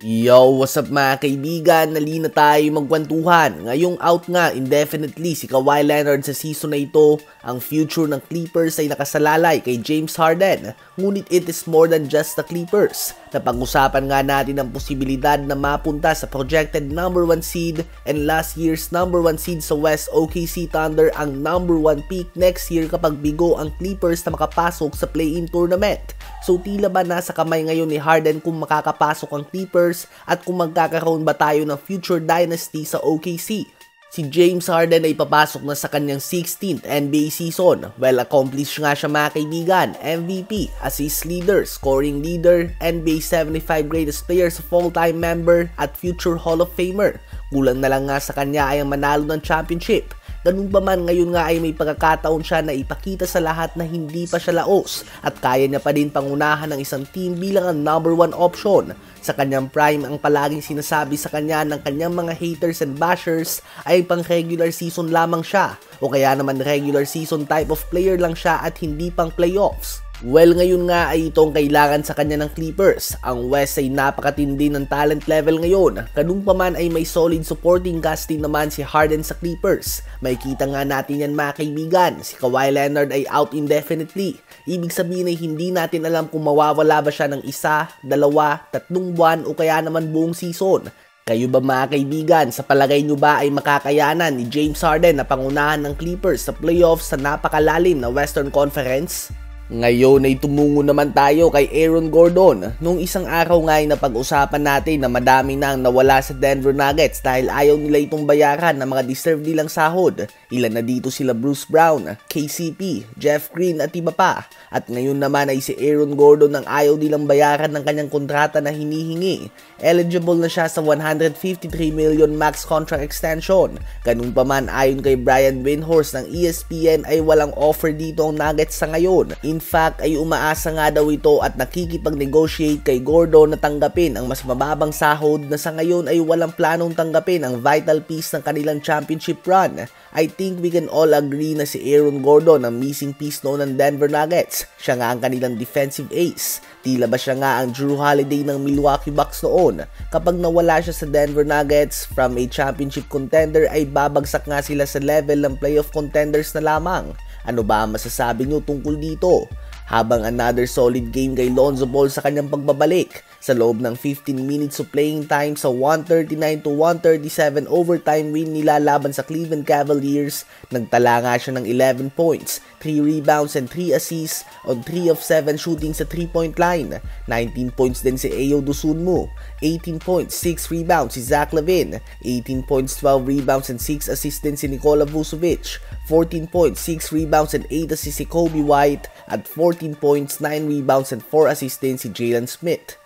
Yo, what's up mga kaibigan? Nali na tayo magkwentuhan. Ngayong out nga indefinitely si Kawhi Leonard sa season na ito, ang future ng Clippers ay nakasalalay kay James Harden. Ngunit it is more than just the Clippers. Napag-usapan nga natin ang posibilidad na mapunta sa projected number 1 seed and last year's number 1 seed sa West OKC Thunder ang number 1 pick next year kapag bigo ang Clippers na makapasok sa play-in tournament. So tila ba nasa kamay ngayon ni Harden kung makakapasok ang Clippers at kung magkakaroon ba tayo ng future dynasty sa OKC? Si James Harden ay papasok na sa kanyang 16th NBA season. Well accomplished nga siya mga kaibigan, MVP, assist leader, scoring leader, NBA 75 greatest players of all time member at future Hall of Famer. Kulang na lang nga sa kanya ay ang manalo ng championship. Ganun pa man, ngayon nga ay may pagkakataon siya na ipakita sa lahat na hindi pa siya laos at kaya niya pa din pangunahan ng isang team bilang ang number 1 option. Sa kanyang prime, ang palaging sinasabi sa kanya ng kanyang mga haters and bashers ay pang regular season lamang siya o kaya naman regular season type of player lang siya at hindi pang playoffs. Well, ngayon nga ay itong kailangan sa kanya ng Clippers. Ang West ay napakatindi ng talent level ngayon. Ganun pa man ay may solid supporting casting naman si Harden sa Clippers. May kita nga natin yan mga kaibigan. Si Kawhi Leonard ay out indefinitely. Ibig sabihin ay hindi natin alam kung mawawala ba siya ng 1, 2, 3 buwan o kaya naman buong season. Kayo ba mga kaibigan, sa palagay nyo ba ay makakayanan ni James Harden na pangunahan ng Clippers sa playoffs sa napakalalim na Western Conference? Ngayon ay tumungo naman tayo kay Aaron Gordon. Nung isang araw nga ay napag-usapan natin na madami nang nawala sa Denver Nuggets dahil ayaw nila itong bayaran ng mga deserve nilang sahod. Ilan na dito sila Bruce Brown, KCP, Jeff Green at iba pa. At ngayon naman ay si Aaron Gordon ang ayaw nilang bayaran ng kanyang kontrata na hinihingi. Eligible na siya sa $153 million max contract extension. Ganun pa man, ayon kay Brian Windhorst ng ESPN ay walang offer dito ang Nuggets sa ngayon. In fact, ay umaasa nga daw ito at nakikipag-negotiate kay Gordon na tanggapin ang mas mababang sahod na sa ngayon ay walang planong tanggapin ang vital piece ng kanilang championship run. I think we can all agree na si Aaron Gordon ang missing piece noon ng Denver Nuggets. Siya nga ang kanilang defensive ace. Tila ba siya nga ang Jrue Holiday ng Milwaukee Bucks noon? Kapag nawala siya sa Denver Nuggets from a championship contender ay babagsak nga sila sa level ng playoff contenders na lamang. Ano ba ang masasabi nyo tungkol dito? Habang another solid game kay Lonzo Ball sa kanyang pagbabalik. Sa loob ng 15 minutes of playing time sa 139-137 overtime win nila laban sa Cleveland Cavaliers, nagtala nga siya ng 11 points, 3 rebounds and 3 assists on 3 of 7 shooting sa 3-point line. 19 points din si Ayo Dosunmu, 18 points, 6 rebounds si Zach LaVine, 18 points, 12 rebounds and 6 assists din si Nikola Vucevic, 14 points, 6 rebounds and 8 assists si Kobe White, at 14 points, 9 rebounds and 4 assists din si Jalen Smith.